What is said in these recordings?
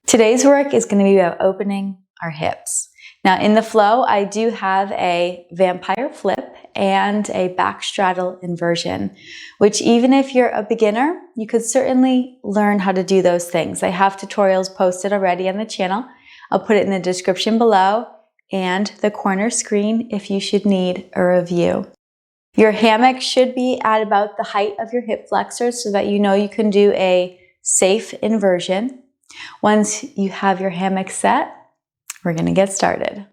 Today's work is going to be about opening our hips. Now in the flow, I do have a vampire flip and a back straddle inversion, which even if you're a beginner, you could certainly learn how to do those things. I have tutorials posted already on the channel. I'll put it in the description below and the corner screen if you should need a review. Your hammock should be at about the height of your hip flexors so that you know you can do a safe inversion. Once you have your hammock set, we're going to get started.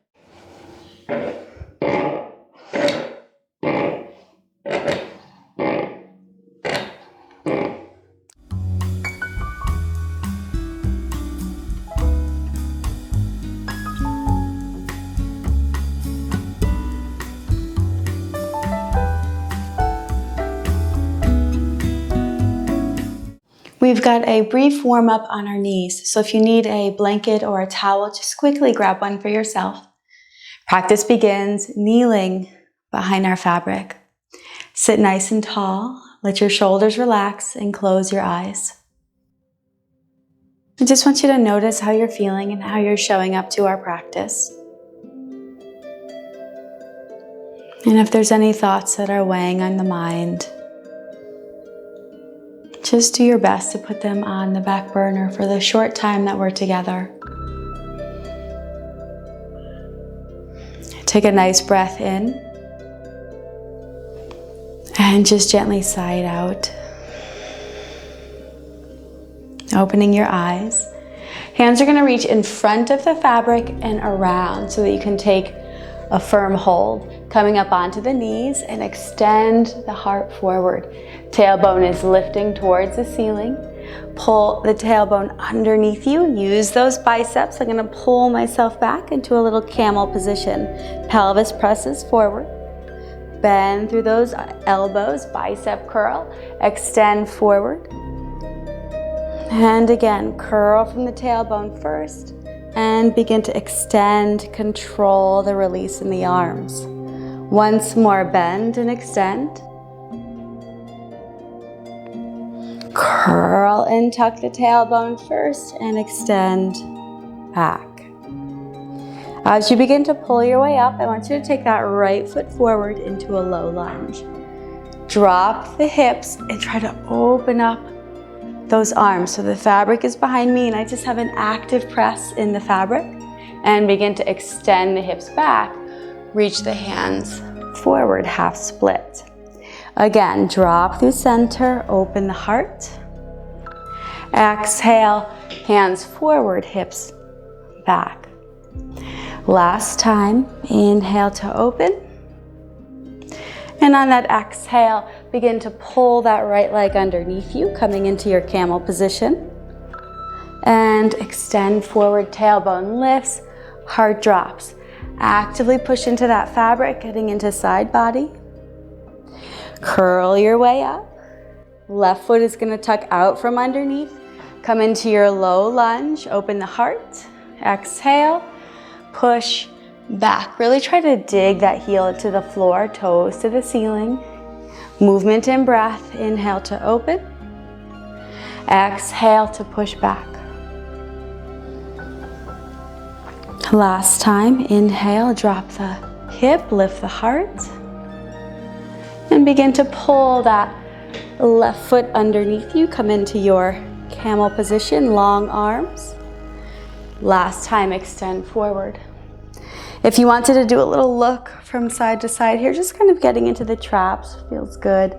We've got a brief warm up on our knees, so if you need a blanket or a towel, just quickly grab one for yourself. Practice begins kneeling behind our fabric. Sit nice and tall, let your shoulders relax and close your eyes. I just want you to notice how you're feeling and how you're showing up to our practice. And if there's any thoughts that are weighing on the mind, just do your best to put them on the back burner for the short time that we're together. Take a nice breath in and just gently sigh it out. Opening your eyes. Hands are going to reach in front of the fabric and around so that you can take a firm hold. Coming up onto the knees and extend the heart forward. Tailbone is lifting towards the ceiling. Pull the tailbone underneath you. Use those biceps. I'm going to pull myself back into a little camel position. Pelvis presses forward. Bend through those elbows, bicep curl. Extend forward. And again, curl from the tailbone first and begin to extend, control the release in the arms. Once more, bend and extend. Curl and tuck the tailbone first and extend back. As you begin to pull your way up, I want you to take that right foot forward into a low lunge. Drop the hips and try to open up those arms. So the fabric is behind me and I just have an active press in the fabric and begin to extend the hips back. Reach the hands forward, half split. Again, drop through center, open the heart. Exhale, hands forward, hips back. Last time, inhale to open. And on that exhale, begin to pull that right leg underneath you, coming into your camel position. And extend forward, tailbone lifts, heart drops. Actively push into that fabric, getting into side body. Curl your way up. Left foot is going to tuck out from underneath. Come into your low lunge. Open the heart. Exhale. Push back. Really try to dig that heel to the floor, toes to the ceiling. Movement and breath. Inhale to open. Exhale to push back. Last time, inhale, drop the hip, lift the heart. And begin to pull that left foot underneath you. Come into your camel position, long arms. Last time, extend forward. If you wanted to do a little look from side to side here, just kind of getting into the traps, feels good.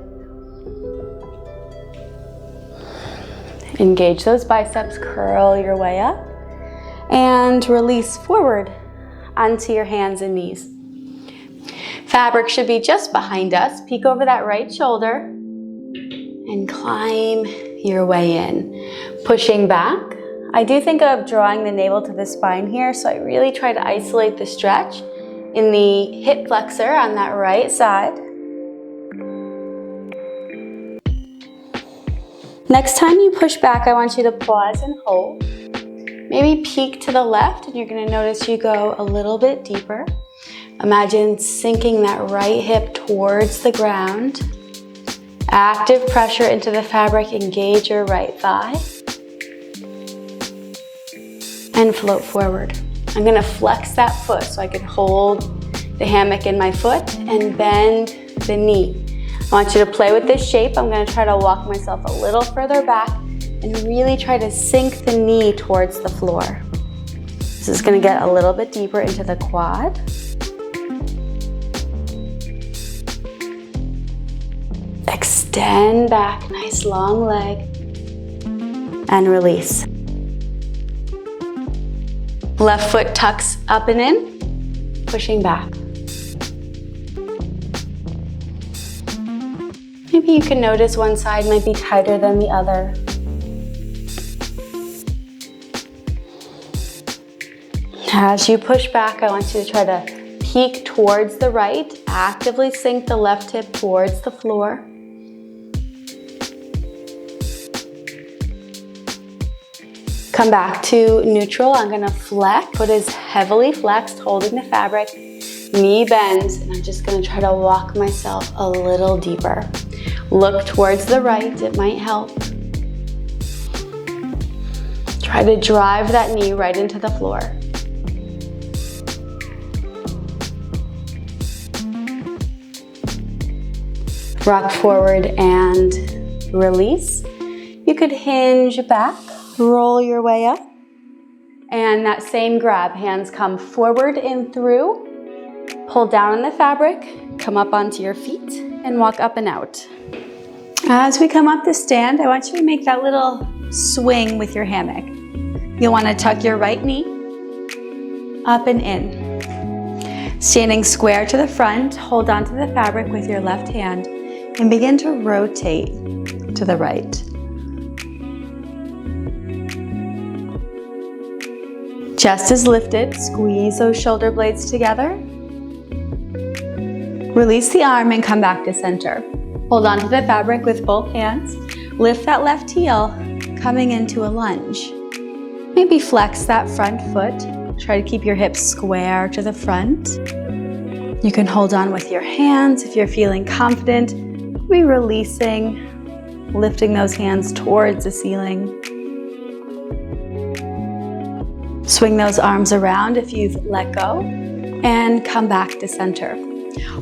Engage those biceps, curl your way up. And release forward onto your hands and knees. Fabric should be just behind us. Peek over that right shoulder and climb your way in. Pushing back. I do think of drawing the navel to the spine here, so I really try to isolate the stretch in the hip flexor on that right side. Next time you push back, I want you to pause and hold. Maybe peek to the left and you're going to notice you go a little bit deeper. Imagine sinking that right hip towards the ground. Active pressure into the fabric, engage your right thigh. and float forward. I'm gonna flex that foot so I can hold the hammock in my foot and bend the knee. I want you to play with this shape. I'm gonna try to walk myself a little further back and really try to sink the knee towards the floor. This is gonna get a little bit deeper into the quad. Extend back, nice long leg, and release. Left foot tucks up and in, pushing back. Maybe you can notice one side might be tighter than the other. As you push back, I want you to try to peek towards the right, actively sink the left hip towards the floor. Come back to neutral. I'm gonna flex. Foot is heavily flexed, holding the fabric. Knee bends, and I'm just gonna try to walk myself a little deeper. Look towards the right, it might help. Try to drive that knee right into the floor. Rock forward and release. You could hinge back. Roll your way up. And that same grab, hands come forward and through. Pull down on the fabric, come up onto your feet, and walk up and out. As we come up to stand, I want you to make that little swing with your hammock. You'll want to tuck your right knee up and in. Standing square to the front, hold onto the fabric with your left hand and begin to rotate to the right. Chest is lifted, squeeze those shoulder blades together. Release the arm and come back to center. Hold on to the fabric with both hands. Lift that left heel, coming into a lunge. Maybe flex that front foot. Try to keep your hips square to the front. You can hold on with your hands if you're feeling confident. Be releasing, lifting those hands towards the ceiling. Swing those arms around if you've let go and come back to center.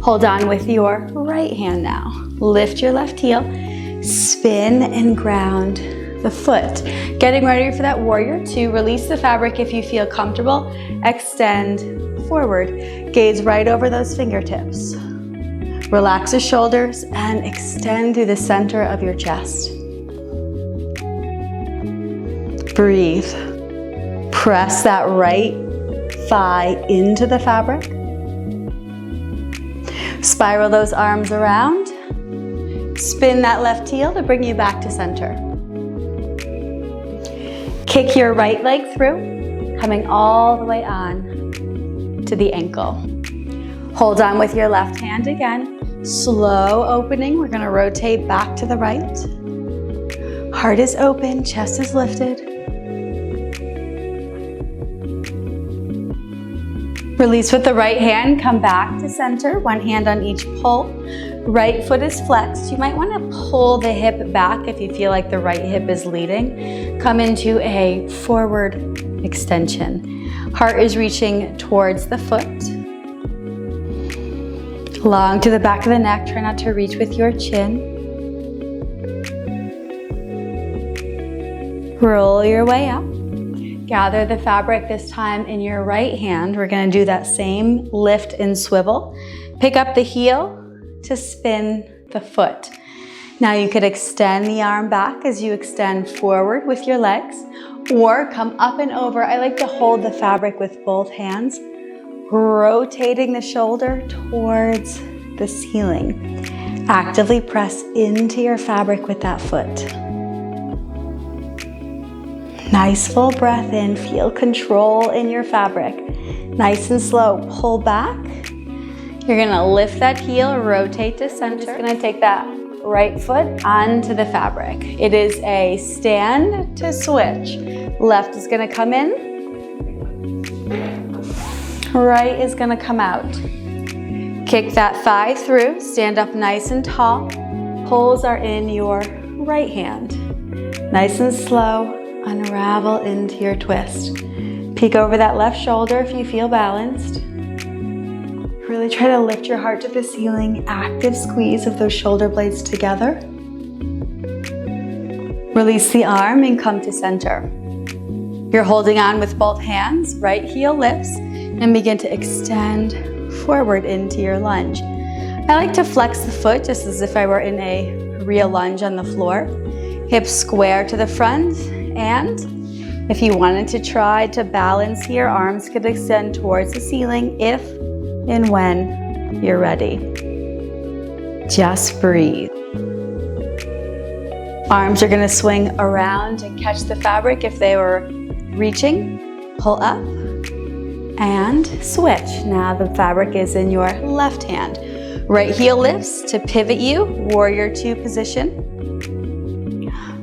Hold on with your right hand now. Lift your left heel, spin and ground the foot. Getting ready for that warrior two. Release the fabric if you feel comfortable. Extend forward. Gaze right over those fingertips. Relax the shoulders and extend through the center of your chest. Breathe. Press that right thigh into the fabric. Spiral those arms around. Spin that left heel to bring you back to center. Kick your right leg through, coming all the way on to the ankle. Hold on with your left hand again. Slow opening. We're going to rotate back to the right. Heart is open, chest is lifted. Release with the right hand, come back to center, one hand on each pull. Right foot is flexed. You might want to pull the hip back if you feel like the right hip is leading. Come into a forward extension. Heart is reaching towards the foot. Long to the back of the neck, try not to reach with your chin. Roll your way up. Gather the fabric this time in your right hand. We're going to do that same lift and swivel. Pick up the heel to spin the foot. Now you could extend the arm back as you extend forward with your legs, or come up and over. I like to hold the fabric with both hands, rotating the shoulder towards the ceiling. Actively press into your fabric with that foot. Nice full breath in, feel control in your fabric. Nice and slow, pull back. You're gonna lift that heel, rotate to center. Just gonna take that right foot onto the fabric. It is a stand to switch. Left is gonna come in. Right is gonna come out. Kick that thigh through, stand up nice and tall. Pulls are in your right hand. Nice and slow. Unravel into your twist. Peek over that left shoulder if you feel balanced. Really try to lift your heart to the ceiling. Active squeeze of those shoulder blades together. Release the arm and come to center. You're holding on with both hands, right heel lifts, and begin to extend forward into your lunge. I like to flex the foot just as if I were in a real lunge on the floor. Hips square to the front, and if you wanted to try to balance here, arms could extend towards the ceiling if and when you're ready. Just breathe. Arms are going to swing around and catch the fabric if they were reaching. Pull up and switch. Now the fabric is in your left hand. Right heel lifts to pivot you, warrior two position.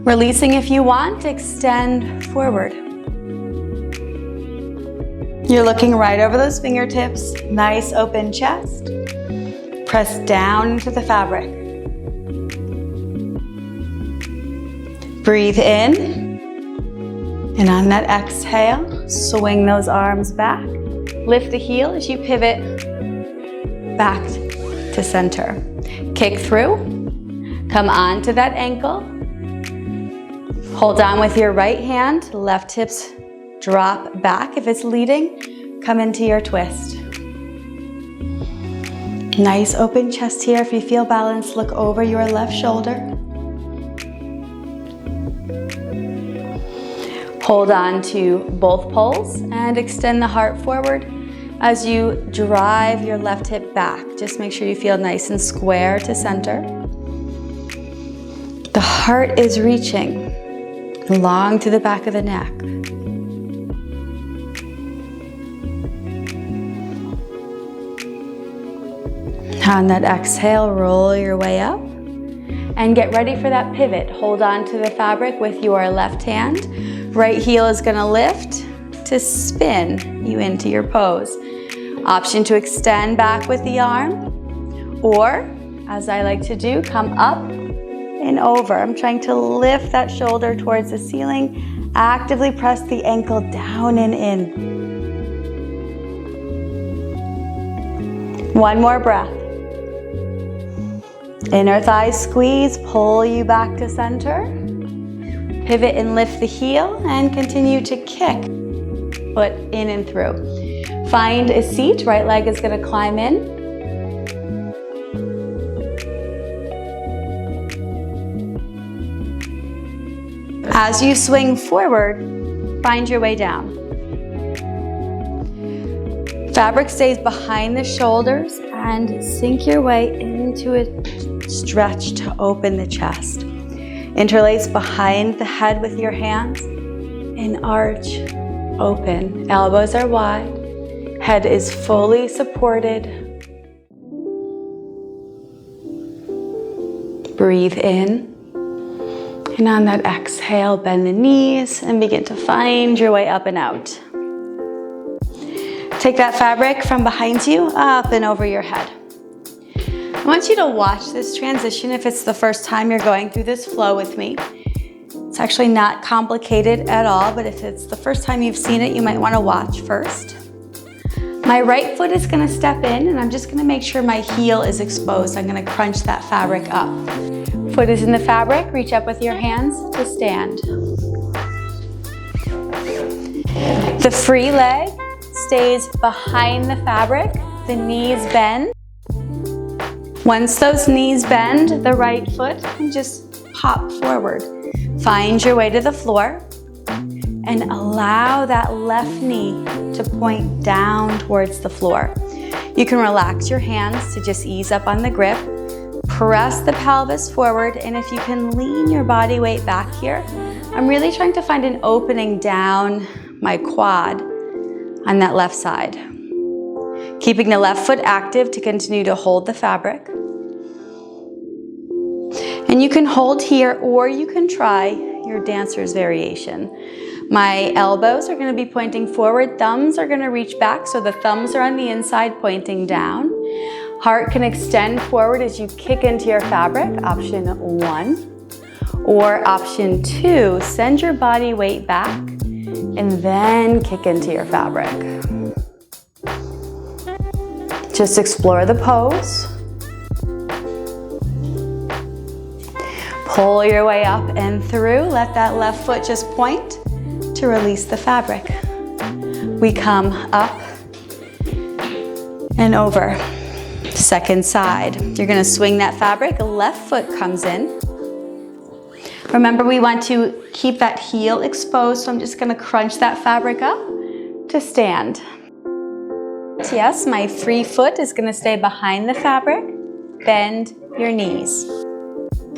Releasing if you want, extend forward. You're looking right over those fingertips, nice open chest. Press down into the fabric. Breathe in, and on that exhale, swing those arms back. Lift the heel as you pivot back to center. Kick through, come onto that ankle. Hold on with your right hand, left hips drop back. If it's leading, come into your twist. Nice open chest here. If you feel balanced, look over your left shoulder. Hold on to both poles and extend the heart forward as you drive your left hip back. Just make sure you feel nice and square to center. The heart is reaching long to the back of the neck. On that exhale, roll your way up and get ready for that pivot. Hold on to the fabric with your left hand. Right heel is going to lift to spin you into your pose. Option to extend back with the arm, or as I like to do, come up and over. I'm trying to lift that shoulder towards the ceiling. Actively press the ankle down and in. One more breath. Inner thigh squeeze, pull you back to center. Pivot and lift the heel and continue to kick. Foot in and through. Find a seat, right leg is going to climb in. As you swing forward, find your way down. Fabric stays behind the shoulders and sink your way into a stretch to open the chest. Interlace behind the head with your hands and arch open. Elbows are wide. Head is fully supported. Breathe in. And on that exhale, bend the knees and begin to find your way up and out. Take that fabric from behind you, up and over your head. I want you to watch this transition if it's the first time you're going through this flow with me. It's actually not complicated at all, but if it's the first time you've seen it, you might want to watch first. My right foot is going to step in, and I'm just going to make sure my heel is exposed. I'm going to crunch that fabric up. Foot is in the fabric, reach up with your hands to stand. The free leg stays behind the fabric, the knees bend. Once those knees bend, the right foot can just pop forward. Find your way to the floor and allow that left knee to point down towards the floor. You can relax your hands to just ease up on the grip. Press the pelvis forward, and if you can lean your body weight back here, I'm really trying to find an opening down my quad on that left side. Keeping the left foot active to continue to hold the fabric. And you can hold here, or you can try your dancer's variation. My elbows are going to be pointing forward, thumbs are going to reach back, so the thumbs are on the inside pointing down. Heart can extend forward as you kick into your fabric, option 1. Or option 2, send your body weight back and then kick into your fabric. Just explore the pose. Pull your way up and through. Let that left foot just point to release the fabric. We come up and over. Second side. You're gonna swing that fabric, left foot comes in. Remember, we want to keep that heel exposed, so I'm just gonna crunch that fabric up to stand. Yes, my free foot is gonna stay behind the fabric. Bend your knees.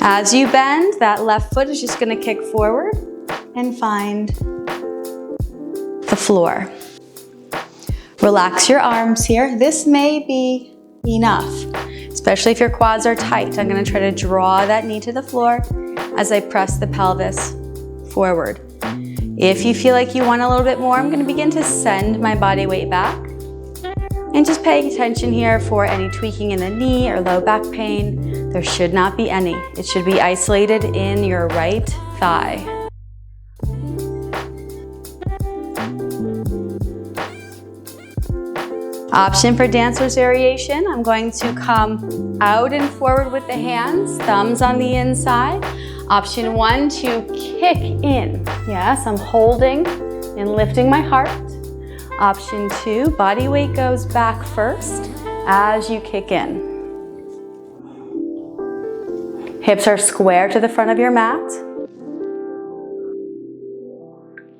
As you bend, that left foot is just gonna kick forward and find the floor. Relax your arms here. This may be enough, especially if your quads are tight. I'm gonna try to draw that knee to the floor as I press the pelvis forward. If you feel like you want a little bit more, I'm gonna begin to send my body weight back. And just paying attention here for any tweaking in the knee or low back pain. There should not be any. It should be isolated in your right thigh. Option for dancer's variation, I'm going to come out and forward with the hands, thumbs on the inside. Option 1, to kick in. Yes, I'm holding and lifting my heart. Option 2, body weight goes back first as you kick in. Hips are square to the front of your mat.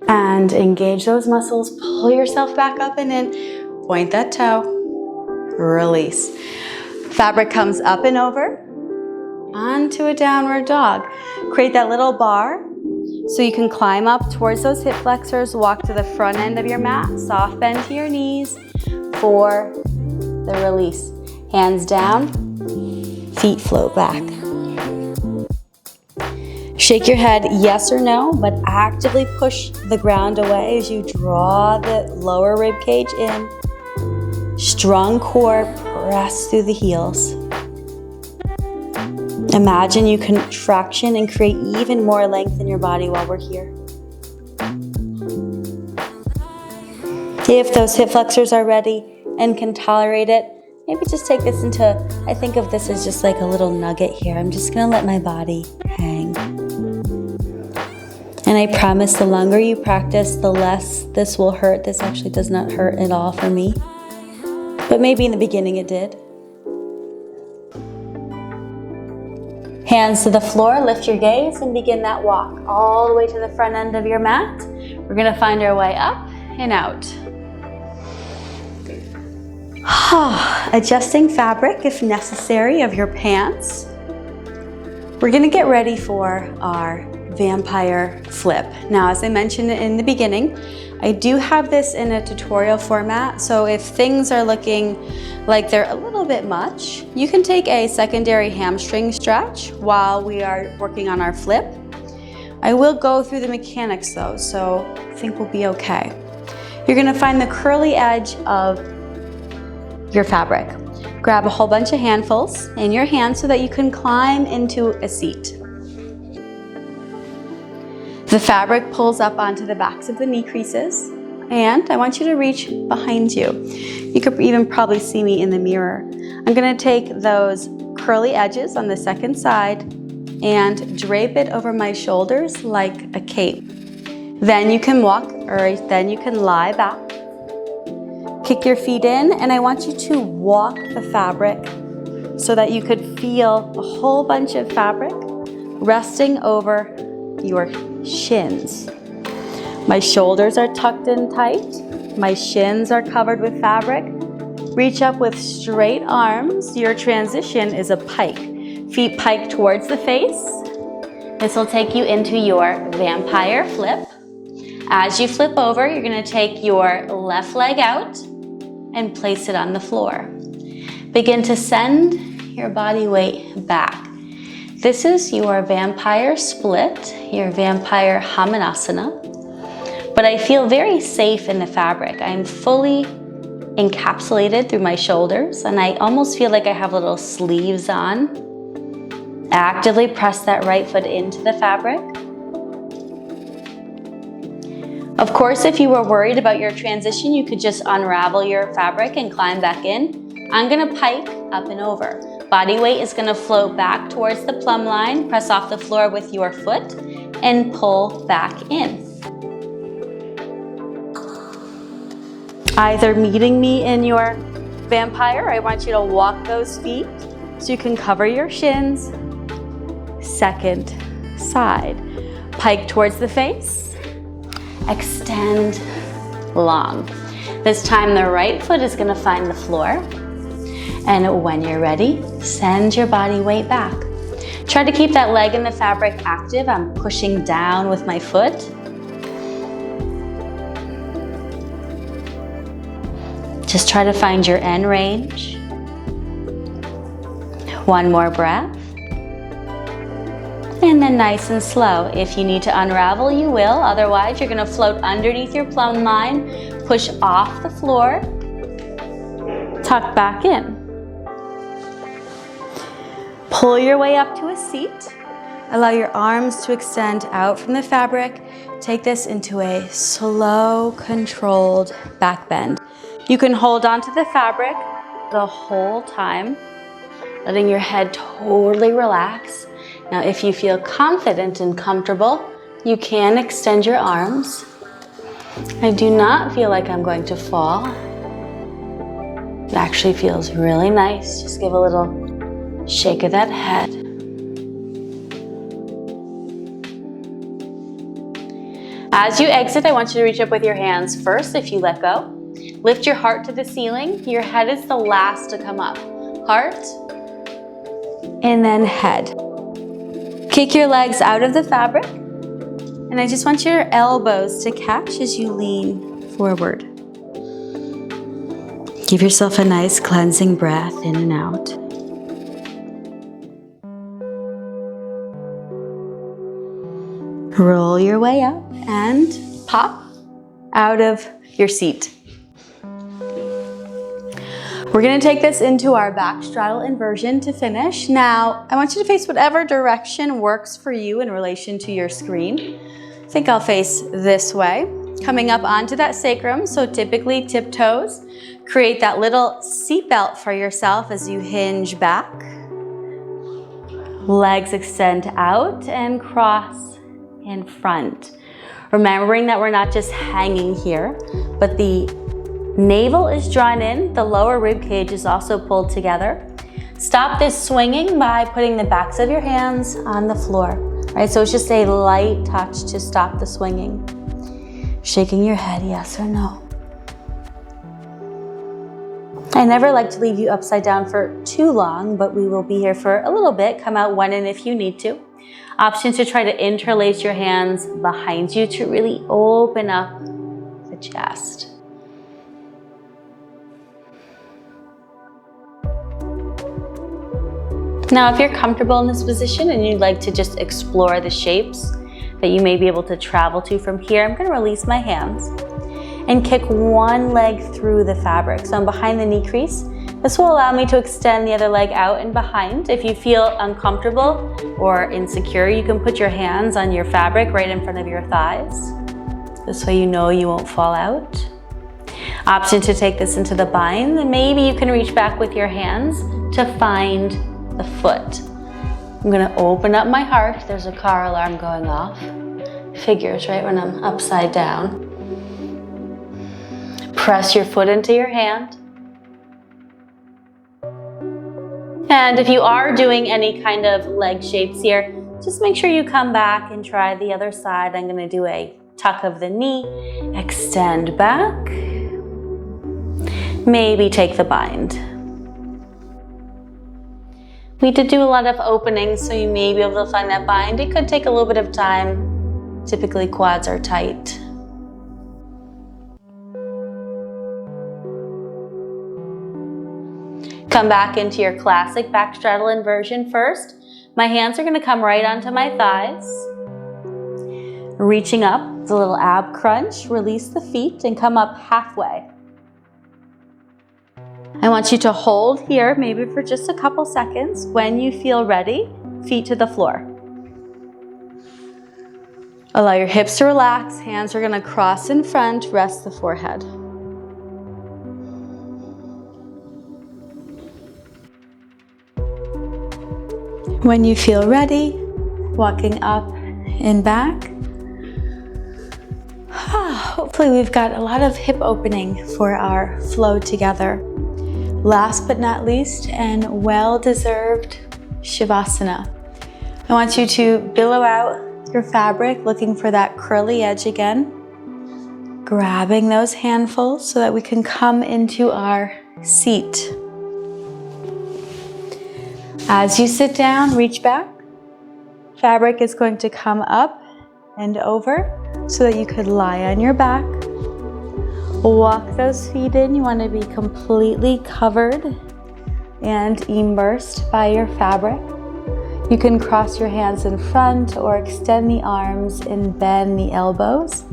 And engage those muscles, pull yourself back up and in. Point that toe, release. Fabric comes up and over, onto a downward dog. Create that little bar so you can climb up towards those hip flexors, walk to the front end of your mat, soft bend to your knees for the release. Hands down, feet float back. Shake your head yes or no, but actively push the ground away as you draw the lower rib cage in. Strong core, press through the heels. Imagine you contraction and create even more length in your body while we're here. If those hip flexors are ready and can tolerate it, maybe just take this into, I think of this as just like a little nugget here. I'm just gonna let my body hang. And I promise the longer you practice, the less this will hurt. This actually does not hurt at all for me. But maybe in the beginning it did. Hands to the floor, lift your gaze and begin that walk all the way to the front end of your mat. We're gonna find our way up and out. Adjusting fabric if necessary of your pants. We're gonna get ready for our vampire flip. Now, as I mentioned in the beginning, I do have this in a tutorial format, so if things are looking like they're a little bit much, you can take a secondary hamstring stretch while we are working on our flip. I will go through the mechanics though, so I think we'll be okay. You're gonna find the curly edge of your fabric. Grab a whole bunch of handfuls in your hand so that you can climb into a seat. The fabric pulls up onto the backs of the knee creases, and I want you to reach behind you. You could even probably see me in the mirror. I'm gonna take those curly edges on the second side and drape it over my shoulders like a cape. Then you can then you can lie back. Kick your feet in, and I want you to walk the fabric so that you could feel a whole bunch of fabric resting over your shins. My shoulders are tucked in tight. My shins are covered with fabric. Reach up with straight arms. Your transition is a pike. Feet pike towards the face. This will take you into your vampire flip. As you flip over, you're gonna take your left leg out and place it on the floor. Begin to send your body weight back. This is your vampire split, your vampire Hamanasana, but I feel very safe in the fabric. I'm fully encapsulated through my shoulders, and I almost feel like I have little sleeves on. Actively press that right foot into the fabric. Of course, if you were worried about your transition, you could just unravel your fabric and climb back in. I'm gonna pike up and over. Body weight is gonna float back towards the plumb line, press off the floor with your foot, and pull back in. Either meeting me in your vampire, I want you to walk those feet so you can cover your shins. Second side. Pike towards the face. Extend long. This time the right foot is gonna find the floor. And when you're ready, send your body weight back. Try to keep that leg in the fabric active. I'm pushing down with my foot. Just try to find your end range. One more breath. And then nice and slow. If you need to unravel, you will. Otherwise, you're gonna float underneath your plumb line, push off the floor, tuck back in. Pull your way up to a seat. Allow your arms to extend out from the fabric. Take this into a slow, controlled back bend. You can hold onto the fabric the whole time, letting your head totally relax. Now, if you feel confident and comfortable, you can extend your arms. I do not feel like I'm going to fall. It actually feels really nice. Just give a little shake of that head. As you exit, I want you to reach up with your hands first if you let go. Lift your heart to the ceiling. Your head is the last to come up. Heart, and then head. Kick your legs out of the fabric. And I just want your elbows to catch as you lean forward. Give yourself a nice cleansing breath in and out. Roll your way up and pop out of your seat. We're gonna take this into our back straddle inversion to finish. Now, I want you to face whatever direction works for you in relation to your screen. I think I'll face this way, coming up onto that sacrum, so typically tiptoes. Create that little seatbelt for yourself as you hinge back. Legs extend out and cross in front. Remembering that we're not just hanging here, but the navel is drawn in, the lower rib cage is also pulled together. Stop this swinging by putting the backs of your hands on the floor. Right, so it's just a light touch to stop the swinging. Shaking your head, yes or no. I never like to leave you upside down for too long, but we will be here for a little bit. Come out one in if you need to. Option to try to interlace your hands behind you to really open up the chest. Now, if you're comfortable in this position and you'd like to just explore the shapes that you may be able to travel to from here, I'm going to release my hands and kick one leg through the fabric. So I'm behind the knee crease. This will allow me to extend the other leg out and behind. If you feel uncomfortable or insecure, you can put your hands on your fabric right in front of your thighs. This way you know you won't fall out. Option to take this into the bind, and maybe you can reach back with your hands to find the foot. I'm gonna open up my heart. There's a car alarm going off. Figures, right, when I'm upside down. Press your foot into your hand. And if you are doing any kind of leg shapes here, just make sure you come back and try the other side. I'm gonna do a tuck of the knee, extend back. Maybe take the bind. We did do a lot of openings, so you may be able to find that bind. It could take a little bit of time. Typically, quads are tight. Come back into your classic back straddle inversion first. My hands are going to come right onto my thighs. Reaching up, it's a little ab crunch. Release the feet and come up halfway. I want you to hold here, maybe for just a couple seconds. When you feel ready, feet to the floor. Allow your hips to relax. Hands are gonna cross in front, rest the forehead. When you feel ready, walking up and back. Hopefully we've got a lot of hip opening for our flow together. Last but not least, and well-deserved Shavasana. I want you to billow out your fabric, looking for that curly edge again. Grabbing those handfuls so that we can come into our seat. As you sit down, reach back. Fabric is going to come up and over so that you could lie on your back. Walk those feet in. You want to be completely covered and immersed by your fabric. You can cross your hands in front or extend the arms and bend the elbows,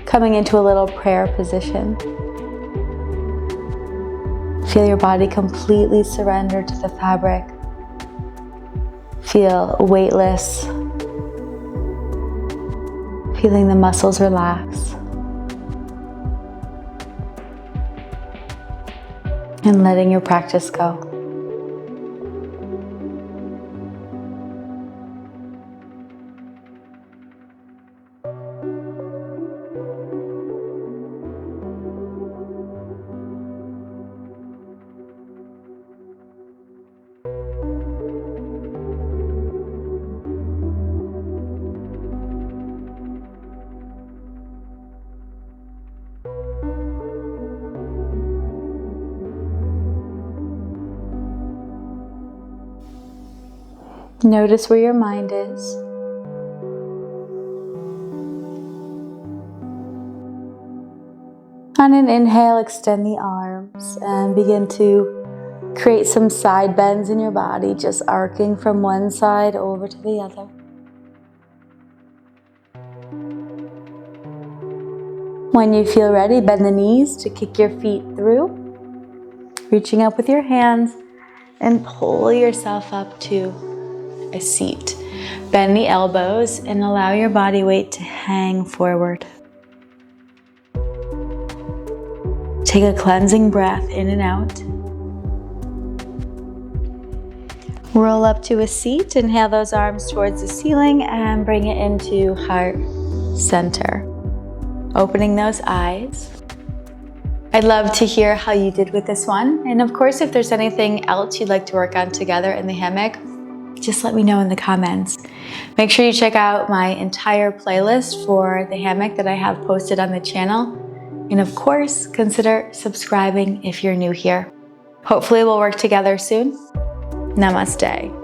coming into a little prayer position. Feel your body completely surrender to the fabric. Feel weightless. Feeling the muscles relax. And letting your practice go. Notice where your mind is. On an inhale, extend the arms and begin to create some side bends in your body, just arcing from one side over to the other. When you feel ready, bend the knees to kick your feet through, reaching up with your hands and pull yourself up to a seat. Bend the elbows and allow your body weight to hang forward. Take a cleansing breath in and out. Roll up to a seat. Inhale those arms towards the ceiling and bring it into heart center. Opening those eyes. I'd love to hear how you did with this one. And of course, if there's anything else you'd like to work on together in the hammock, just let me know in the comments. Make sure you check out my entire playlist for the hammock that I have posted on the channel. And of course, consider subscribing if you're new here. Hopefully we'll work together soon. Namaste.